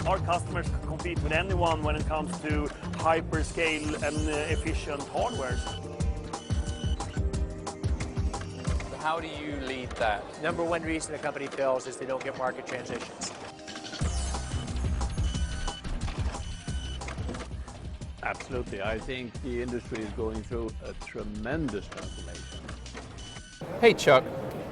Our customers compete with anyone when it comes to hyperscale and efficient hardware. How do you lead that? Number one reason a company fails is they don't get market transitions. Absolutely. I think the industry is going through a tremendous transformation. Hey Chuck,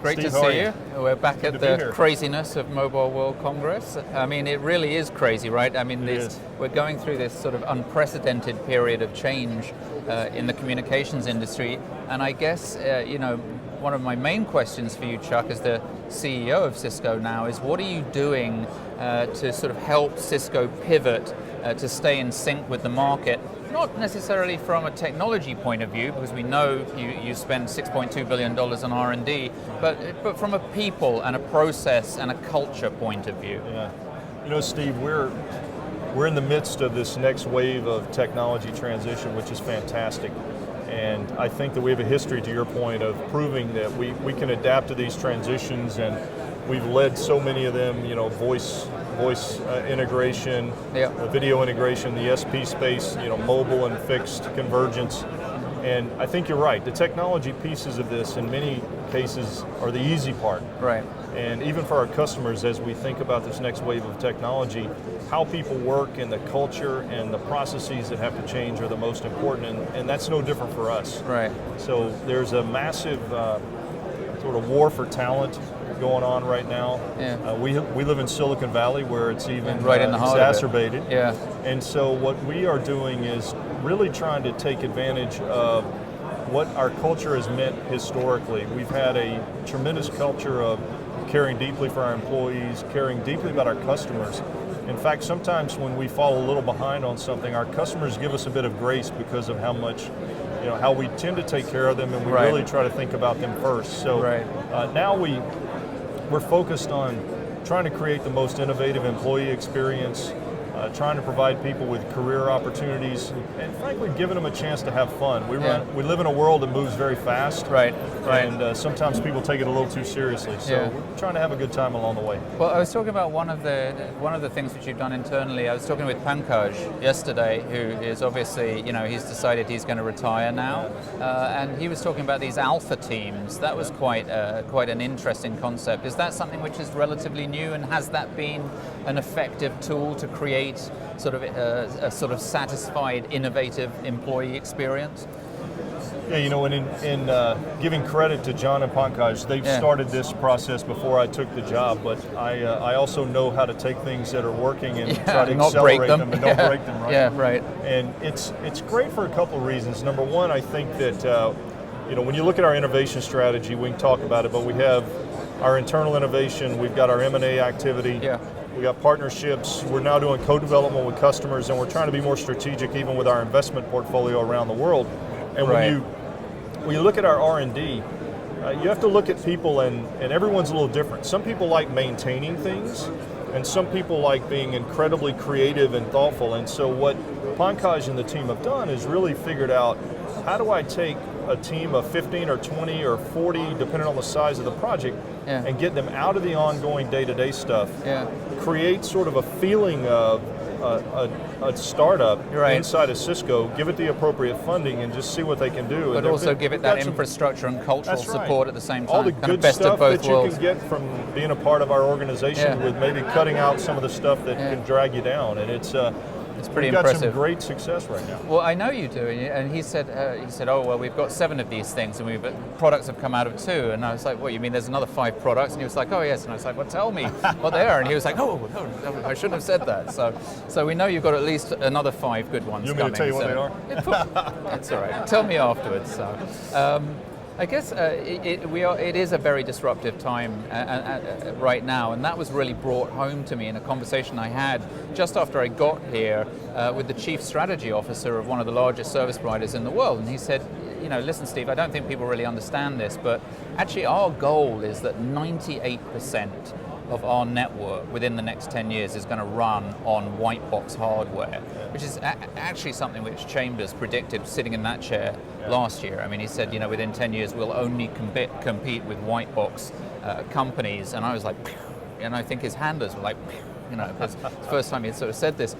great Steve, to how are see you. We're back Good at to be the here. craziness of Mobile World Congress. I mean, it really is crazy, right? I mean, It is. we're going through this sort of unprecedented period of change in the communications industry. And I guess, one of my main questions for you, Chuck, as the CEO of Cisco now, is what are you doing to sort of help Cisco pivot to stay in sync with the market? Not necessarily from a technology point of view, because we know you spend $6.2 billion on R&D, but from a people and a process and a culture point of view. Yeah. You know, Steve, we're in the midst of this next wave of technology transition, which is fantastic. And I think that we have a history, to your point, of proving that we can adapt to these transitions, and we've led so many of them, voice integration, video integration, the SP space, mobile and fixed convergence. And I think you're right. The technology pieces of this, in many cases, are the easy part. Right. And even for our customers, as we think about this next wave of technology, how people work and the culture and the processes that have to change are the most important, and that's no different for us. Right. So there's a massive sort of war for talent going on right now. Yeah. We live in Silicon Valley, where it's even right in the heart of it. exacerbated. Yeah. And so what we are doing is really trying to take advantage of what our culture has meant historically. We've had a tremendous culture of caring deeply for our employees, caring deeply about our customers. In fact, sometimes when we fall a little behind on something, our customers give us a bit of grace because of how much, how we tend to take care of them, and we Right. really try to think about them first. So now we're focused on trying to create the most innovative employee experience, trying to provide people with career opportunities, and frankly, giving them a chance to have fun. We live in a world that moves very fast, Right. and sometimes people take it a little too seriously. So we're trying to have a good time along the way. Well, I was talking about one of the things which you've done internally. I was talking with Pankaj yesterday, who is obviously, he's decided he's going to retire now, and he was talking about these alpha teams. That was quite an interesting concept. Is that something which is relatively new, and has that been an effective tool to create sort of a sort of satisfied, innovative employee experience? Yeah, and in giving credit to John and Pankaj, they've started this process before I took the job, but I also know how to take things that are working and try to accelerate them and don't break them, right? Yeah, right. And it's great for a couple of reasons. Number one, I think that when you look at our innovation strategy, we can talk about it, but we have our internal innovation, we've got our M&A activity, we got partnerships, we're now doing co-development with customers, and we're trying to be more strategic even with our investment portfolio around the world. And when you look at our R&D, you have to look at people, and everyone's a little different. Some people like maintaining things, and some people like being incredibly creative and thoughtful. And so what Pankaj and the team have done is really figured out, how do I take a team of 15 or 20 or 40, depending on the size of the project, and get them out of the ongoing day-to-day stuff, create sort of a feeling of a startup inside of Cisco, give it the appropriate funding, and just see what they can do. But also give it that infrastructure and cultural support at the same time. All the kind of good best stuff of both that worlds. you can get from being a part of our organization, with maybe cutting out some of the stuff that can drag you down. And it's pretty we've got impressive. some great success right now. Well, I know you do, and he said, oh well, we've got 7 of these things, and products have come out of 2. And I was like, what, you mean there's another 5 products? And he was like, oh yes. And I was like, well, tell me what they are. And he was like, no, I shouldn't have said that. So we know you've got at least another 5 good ones coming. You want me to tell you what they are? It's all right. Tell me afterwards. So. I guess it is a very disruptive time right now, and that was really brought home to me in a conversation I had just after I got here with the chief strategy officer of one of the largest service providers in the world. And he said, listen, Steve, I don't think people really understand this, but actually our goal is that 98% of our network within the next 10 years is going to run on white box hardware, which is actually something which Chambers predicted sitting in that chair last year. I mean, he said, within 10 years we'll only compete with white box companies, and I was like, and I think his handlers were like, because it's the first time he sort of said this.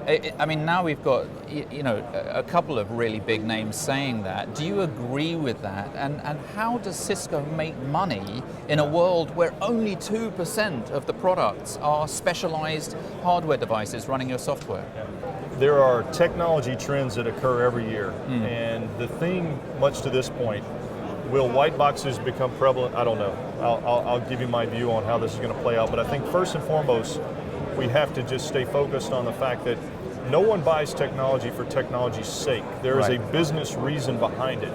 I mean, now we've got, a couple of really big names saying that. Do you agree with that? And how does Cisco make money in a world where only 2% of the products are specialized hardware devices running your software? There are technology trends that occur every year. And the thing, much to this point, will white boxes become prevalent? I don't know. I'll give you my view on how this is going to play out. But I think first and foremost, we have to just stay focused on the fact that no one buys technology for technology's sake. There is a business reason behind it.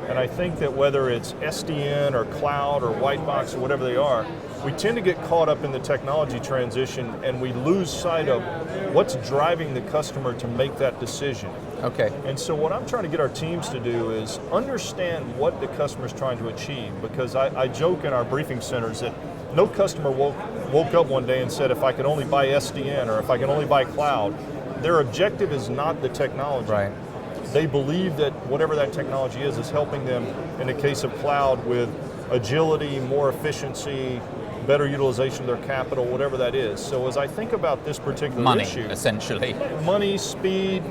And I think that whether it's SDN or cloud or white box or whatever they are, we tend to get caught up in the technology transition and we lose sight of what's driving the customer to make that decision. Okay. And so what I'm trying to get our teams to do is understand what the customer's trying to achieve, because I joke in our briefing centers that no customer woke up one day and said, if I could only buy SDN or if I can only buy cloud. Their objective is not the technology. Right. They believe that whatever that technology is helping them, in the case of cloud, with agility, more efficiency, better utilization of their capital, whatever that is. So as I think about this particular issue. Money, essentially. Money, speed,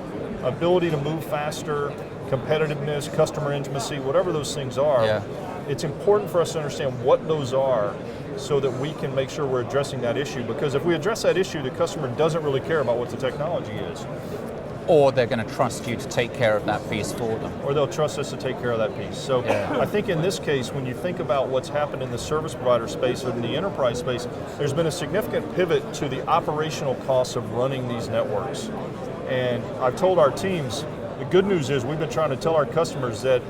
ability to move faster, competitiveness, customer intimacy, whatever those things are, it's important for us to understand what those are so that we can make sure we're addressing that issue. Because if we address that issue, the customer doesn't really care about what the technology is. Or they're going to trust you to take care of that piece for them. Or they'll trust us to take care of that piece. So I think in this case, when you think about what's happened in the service provider space or in the enterprise space, there's been a significant pivot to the operational costs of running these networks. And I've told our teams, the good news is we've been trying to tell our customers that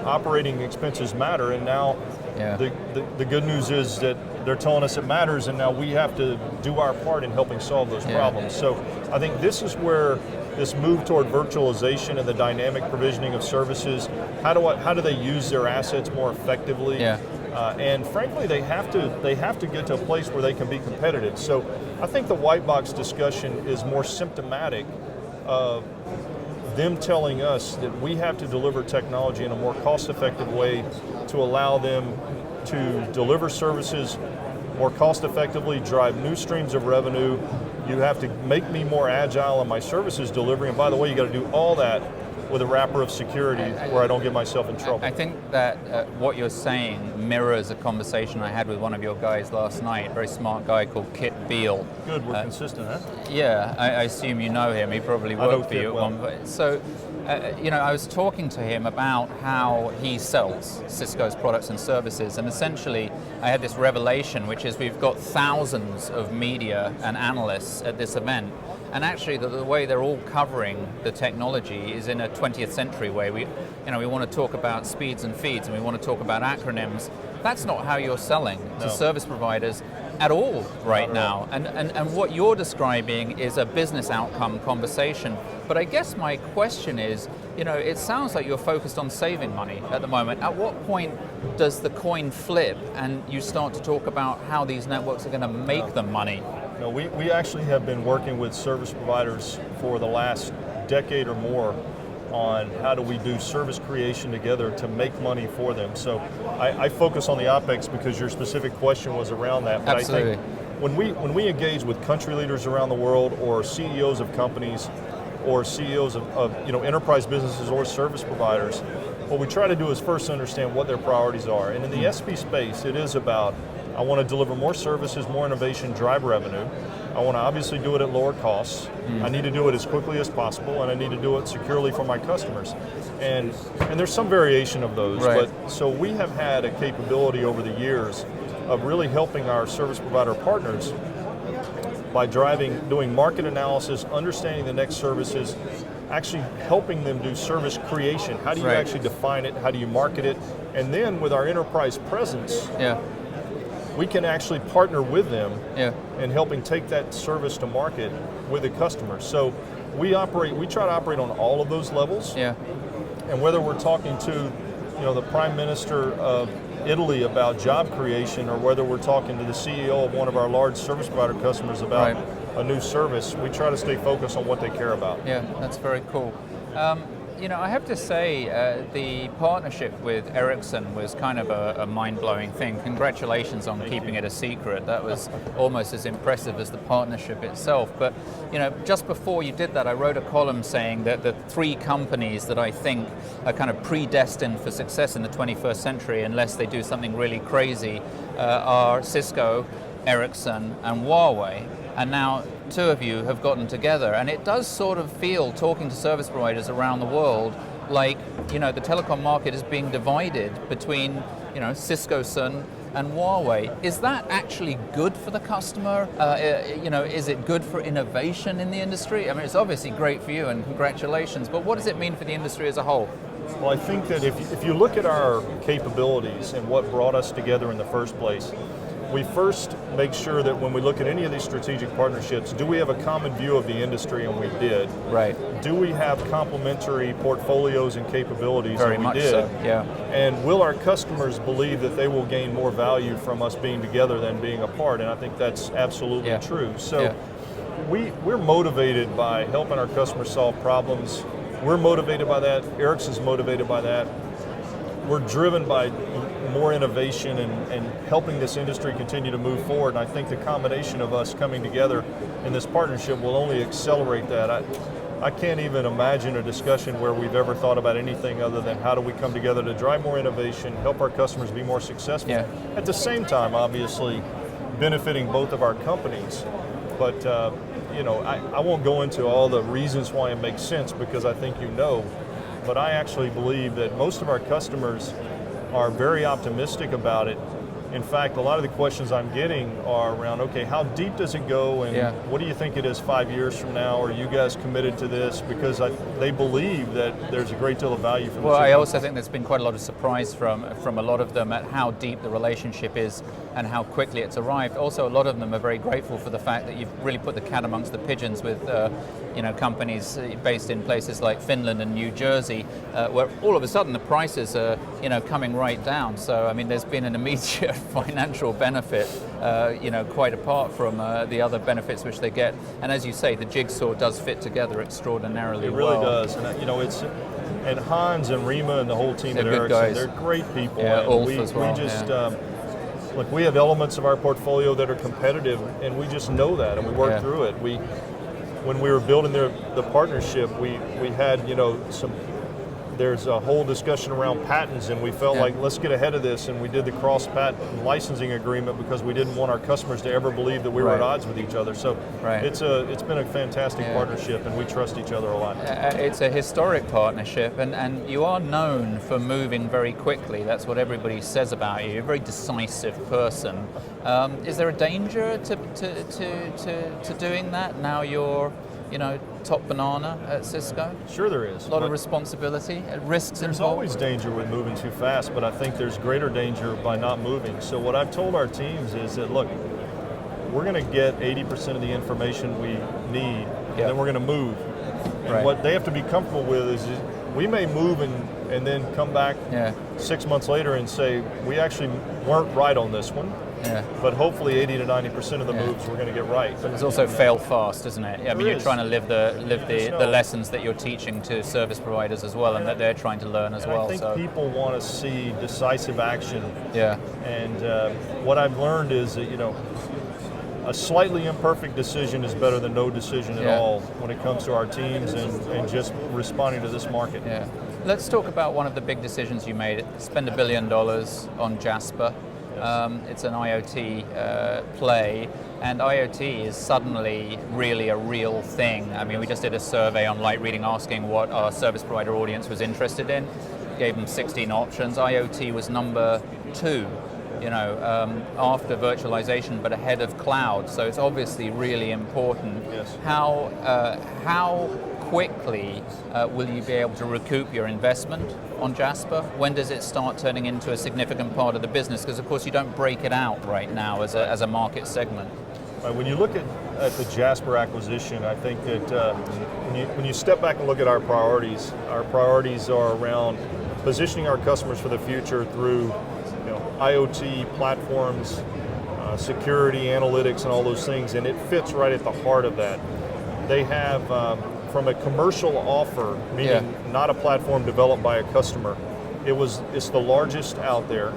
operating expenses matter, and now the good news is that they're telling us it matters, and now we have to do our part in helping solve those problems. So I think this is where this move toward virtualization and the dynamic provisioning of services, how do they use their assets more effectively? And frankly, they have to get to a place where they can be competitive. So I think the white box discussion is more symptomatic of them telling us that we have to deliver technology in a more cost-effective way to allow them to deliver services more cost-effectively, drive new streams of revenue. You have to make me more agile in my services delivery, and by the way, you got to do all that with a wrapper of security where I don't get myself in trouble. I think that what you're saying mirrors a conversation I had with one of your guys last night, a very smart guy called Kit Beal. Good, we're consistent, huh? Yeah, I assume you know him. He probably worked for you at one point. So, I was talking to him about how he sells Cisco's products and services, and essentially I had this revelation, which is we've got thousands of media and analysts at this event, and actually the way they're all covering the technology is in a 20th century way. We want to talk about speeds and feeds, and we want to talk about acronyms. That's not how you're selling to service providers at all right now. And what you're describing is a business outcome conversation. But I guess my question is, it sounds like you're focused on saving money at the moment. At what point does the coin flip and you start to talk about how these networks are going to make them money? No, we actually have been working with service providers for the last decade or more on how do we do service creation together to make money for them. So I focus on the OpEx because your specific question was around that. But Absolutely. I think when we engage with country leaders around the world, or CEOs of companies, or CEOs of enterprise businesses or service providers, what we try to do is first understand what their priorities are. And in the SP space, it is about, I want to deliver more services, more innovation, drive revenue. I want to obviously do it at lower costs. I need to do it as quickly as possible, and I need to do it securely for my customers. And there's some variation of those, but so we have had a capability over the years of really helping our service provider partners by doing market analysis, understanding the next services, actually helping them do service creation. How do you actually define it? How do you market it? And then with our enterprise presence, we can actually partner with them in helping take that service to market with the customer. So we try to operate on all of those levels. And whether we're talking to the Prime Minister of Italy about job creation, or whether we're talking to the CEO of one of our large service provider customers about a new service, we try to stay focused on what they care about. Yeah, that's very cool. I have to say the partnership with Ericsson was kind of a mind-blowing thing. Congratulations on keeping it a secret. That was almost as impressive as the partnership itself. But just before you did that, I wrote a column saying that the 3 companies that I think are kind of predestined for success in the 21st century, unless they do something really crazy, are Cisco, Ericsson, and Huawei. And now 2 of you have gotten together, and it does sort of feel, talking to service providers around the world, like the telecom market is being divided between Cisco-Sun and Huawei. Is that actually good for the customer? Is it good for innovation in the industry? I mean, it's obviously great for you, and congratulations, but what does it mean for the industry as a whole? Well, I think that if you look at our capabilities and what brought us together in the first place, we first make sure that when we look at any of these strategic partnerships, do we have a common view of the industry? And we did. Right. Do we have complementary portfolios and capabilities? Very and we much did. so, yeah. And will our customers believe that they will gain more value from us being together than being apart? And I think that's absolutely true. So we're motivated by helping our customers solve problems. We're motivated by that. Ericsson's motivated by that. We're driven by more innovation and helping this industry continue to move forward. And I think the combination of us coming together in this partnership will only accelerate that. I can't even imagine a discussion where we've ever thought about anything other than how do we come together to drive more innovation, help our customers be more successful. Yeah. At the same time, obviously, benefiting both of our companies. But I won't go into all the reasons why it makes sense, because I think but I actually believe that most of our customers are very optimistic about it. In fact, a lot of the questions I'm getting are around, okay, how deep does it go, and what do you think it is 5 years from now? Are you guys committed to this? Because they believe that there's a great deal of value from this. Well, I also think there's been quite a lot of surprise from a lot of them at how deep the relationship is and how quickly it's arrived. Also, a lot of them are very grateful for the fact that you've really put the cat amongst the pigeons with companies based in places like Finland and New Jersey, where all of a sudden the prices are coming right down. So I mean, there's been an immediate financial benefit, quite apart from the other benefits which they get. And as you say, the jigsaw does fit together extraordinarily well. It really does, and and Hans and Rima and the whole team at Ericsson, they're great people. Yeah, and Ulf we as well. We just look, we have elements of our portfolio that are competitive, and we just know that, and we work through it. When we were building the partnership, we had there's a whole discussion around patents, and we felt like, let's get ahead of this, and we did the cross-patent licensing agreement because we didn't want our customers to ever believe that we were at odds with each other. So it's been a fantastic partnership, and we trust each other a lot. It's a historic partnership, and you are known for moving very quickly. That's what everybody says about you. You're a very decisive person. Is there a danger to doing that now you're top banana at Cisco? Sure there is. A lot of responsibility, risks There's involved. always danger with moving too fast, but I think there's greater danger by not moving. So what I've told our teams is that, look, we're going to get 80% of the information we need, and then we're going to move. And what they have to be comfortable with is we may move and then come back 6 months later and say, we actually weren't right on this one. Yeah. But hopefully 80 to 90% of the moves we're going to get right. But it's also fail fast, isn't it? I mean, you're trying to live the lessons that you're teaching to service providers as well, and that they're trying to learn as well. I think people want to see decisive action. Yeah. And what I've learned is that a slightly imperfect decision is better than no decision at all when it comes to our teams and just responding to this market. Yeah. Let's talk about one of the big decisions you made. Spend $1 billion on Jasper. It's an IoT play, and IoT is suddenly really a real thing. I mean, we just did a survey on Light Reading asking what our service provider audience was interested in. Gave them 16 options. IoT was number 2, after virtualization, but ahead of cloud. So it's obviously really important. Yes. How quickly will you be able to recoup your investment on Jasper? When does it start turning into a significant part of the business? Because of course you don't break it out right now as a market segment. When you look at the Jasper acquisition, I think that when you step back and look at our priorities are around positioning our customers for the future through IoT platforms, security, analytics, and all those things, and it fits right at the heart of that. They have from a commercial offer, meaning not a platform developed by a customer, it's the largest out there.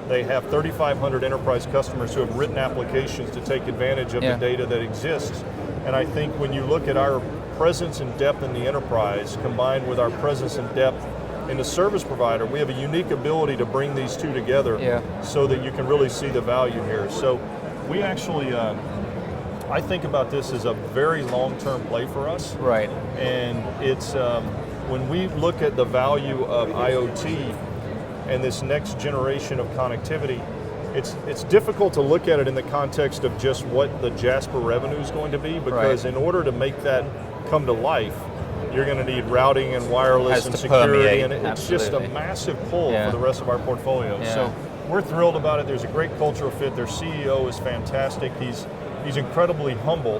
They have 3,500 enterprise customers who have written applications to take advantage of the data that exists. And I think when you look at our presence and depth in the enterprise, combined with our presence and depth in the service provider, we have a unique ability to bring these two together so that you can really see the value here. So we actually, I think about this as a very long-term play for us. Right. And it's, when we look at the value of IoT and this next generation of connectivity, it's difficult to look at it in the context of just what the Jasper revenue is going to be, because in order to make that come to life, you're going to need routing and wireless and security, and it's just a massive pull for the rest of our portfolio. So we're thrilled about it. There's a great cultural fit. Their CEO is fantastic. He's incredibly humble,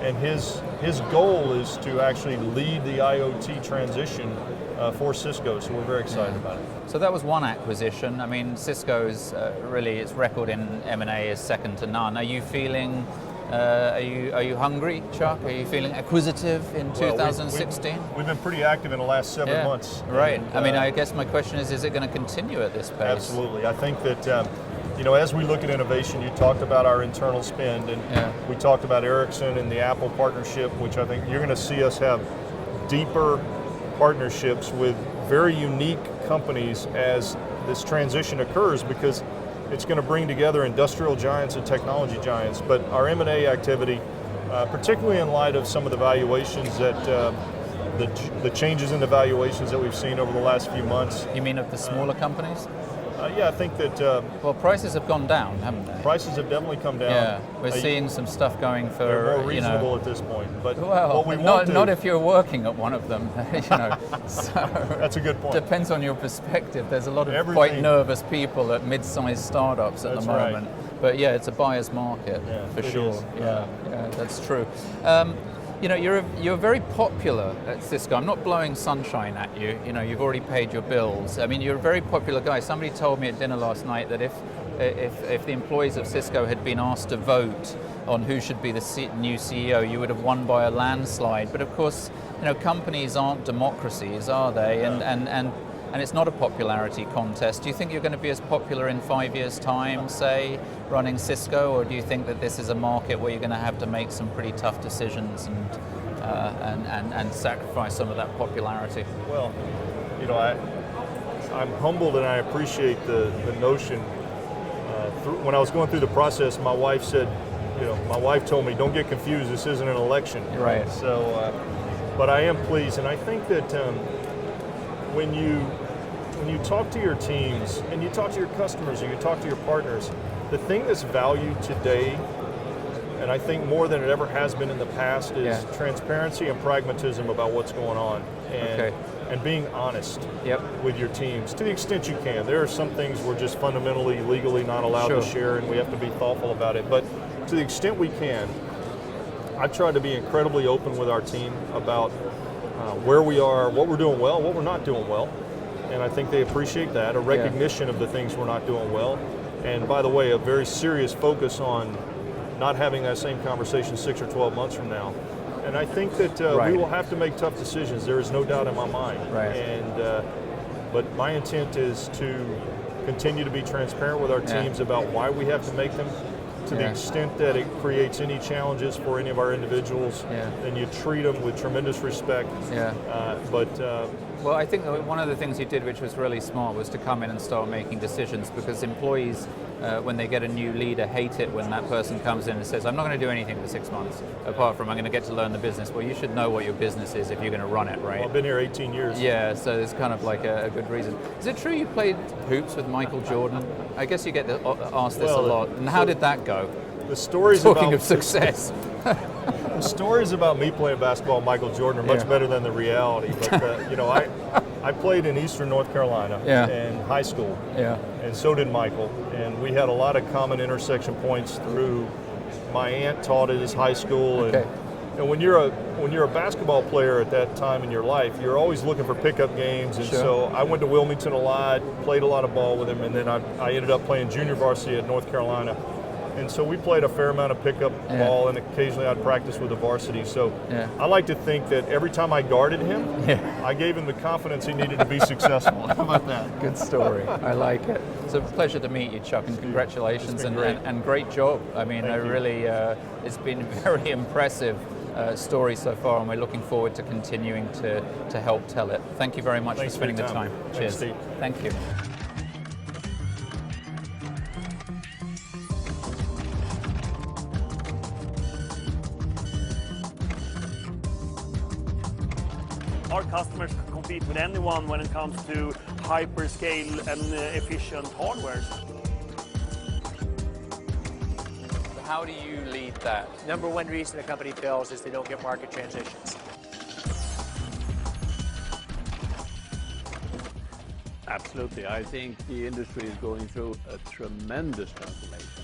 and his goal is to actually lead the IoT transition for Cisco, so we're very excited about it. So that was one acquisition. I mean, Cisco's really, its record in M&A is second to none. Are you feeling, are you hungry, Chuck? Are you feeling acquisitive in 2016? We've been pretty active in the last 7 months. Right. And, I mean, I guess my question is it going to continue at this pace? Absolutely. I think that, you know, as we look at innovation, you talked about our internal spend, and we talked about Ericsson and the Apple partnership, which I think you're going to see us have deeper partnerships with very unique companies as this transition occurs, because it's going to bring together industrial giants and technology giants. But our M&A activity, particularly in light of some of the valuations that, the changes in the valuations that we've seen over the last few months. You mean of the smaller companies? Yeah, I think that... well, prices have gone down, haven't they? Prices have definitely come down. Yeah, we're seeing some stuff going for, they're more reasonable at this point. But well, not if you're working at one of them, you know. So that's a good point. Depends on your perspective. There's a lot of quite nervous people at mid-sized startups at the moment. But yeah, it's a buyer's market for sure. Yeah, that's true. You know, you're very popular at Cisco. I'm not blowing sunshine at you. You know, you've already paid your bills. I mean, you're a very popular guy. Somebody told me at dinner last night that if the employees of Cisco had been asked to vote on who should be the new CEO, you would have won by a landslide. But of course, you know, companies aren't democracies, are they? And it's not a popularity contest. Do you think you're going to be as popular in 5 years' time, say, running Cisco, or do you think that this is a market where you're going to have to make some pretty tough decisions and sacrifice some of that popularity? Well, you know, I'm humbled and I appreciate the notion. When I was going through the process, my wife said, you know, my wife told me, don't get confused, this isn't an election. Right. So, but I am pleased, and I think that when you talk to your teams and you talk to your customers and you talk to your partners, the thing that's valued today, and I think more than it ever has been in the past, is transparency and pragmatism about what's going on, and being honest with your teams to the extent you can. There are some things we're just fundamentally, legally not allowed to share, and we have to be thoughtful about it. But to the extent we can, I've tried to be incredibly open with our team about where we are, what we're doing well, what we're not doing well. And I think they appreciate that, a recognition of the things we're not doing well. And by the way, a very serious focus on not having that same conversation 6 or 12 months from now. And I think that we will have to make tough decisions. There is no doubt in my mind. And but my intent is to continue to be transparent with our teams about why we have to make them. To the extent that it creates any challenges for any of our individuals, then you treat them with tremendous respect. Well, I think one of the things you did, which was really smart, was to come in and start making decisions, because employees, when they get a new leader, hate it when that person comes in and says, I'm not going to do anything for 6 months, apart from I'm going to get to learn the business. Well, you should know what your business is if you're going to run it, right? Well, I've been here 18 years. Yeah, so it's kind of like a good reason. Is it true you played hoops with Michael Jordan? I guess you get asked this a lot. And how did that go? The stories Talking of success. The stories about me playing basketball with Michael Jordan are much better than the reality. But you know, I played in Eastern North Carolina in high school, and so did Michael. And we had a lot of common intersection points through. My aunt taught at his high school, and when you're a basketball player at that time in your life, you're always looking for pickup games. And so I went to Wilmington a lot, played a lot of ball with him, and then I ended up playing junior varsity at North Carolina. And so we played a fair amount of pickup ball, and occasionally I'd practice with the varsity. So I like to think that every time I guarded him, I gave him the confidence he needed to be successful. How about that? Good story. I like it. It's a pleasure to meet you, Chuck, and congratulations and great job. I mean, I really, it's been a very impressive story so far, and we're looking forward to continuing to help tell it. Thank you very much for spending the time. Cheers. Steve. Thank you. Our customers can compete with anyone when it comes to hyperscale and efficient hardware. How do you lead that? Number one reason a company fails is they don't get market transitions. Absolutely. I think the industry is going through a tremendous transformation.